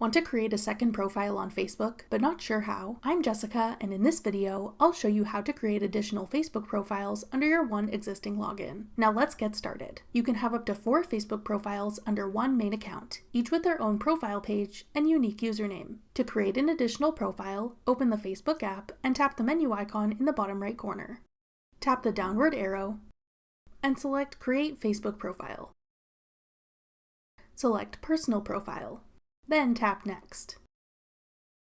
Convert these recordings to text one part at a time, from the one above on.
Want to create a second profile on Facebook, but not sure how? I'm Jessica, and in this video, I'll show you how to create additional Facebook profiles under your one existing login. Now let's get started. You can have up to 4 Facebook profiles under one main account, each with their own profile page and unique username. To create an additional profile, open the Facebook app and tap the menu icon in the bottom right corner. Tap the downward arrow and select Create Facebook Profile. Select Personal Profile. Then tap Next.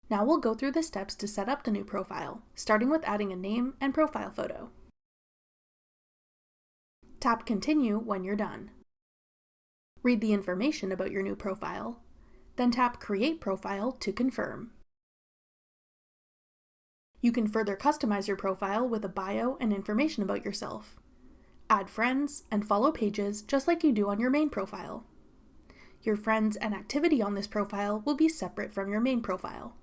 Now we'll go through the steps to set up the new profile, starting with adding a name and profile photo. Tap Continue when you're done. Read the information about your new profile, then tap Create Profile to confirm. You can further customize your profile with a bio and information about yourself. Add friends and follow pages just like you do on your main profile. Your friends and activity on this profile will be separate from your main profile.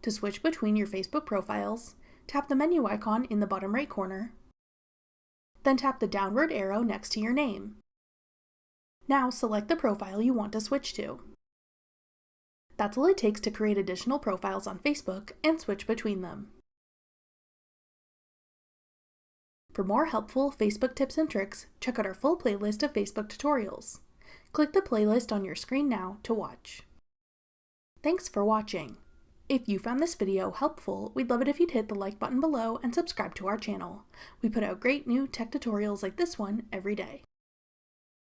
To switch between your Facebook profiles, tap the menu icon in the bottom right corner, then tap the downward arrow next to your name. Now select the profile you want to switch to. That's all it takes to create additional profiles on Facebook and switch between them. For more helpful Facebook tips and tricks, check out our full playlist of Facebook tutorials. Click the playlist on your screen now to watch. Thanks for watching. If you found this video helpful, we'd love it if you'd hit the like button below and subscribe to our channel. We put out great new tech tutorials like this one every day.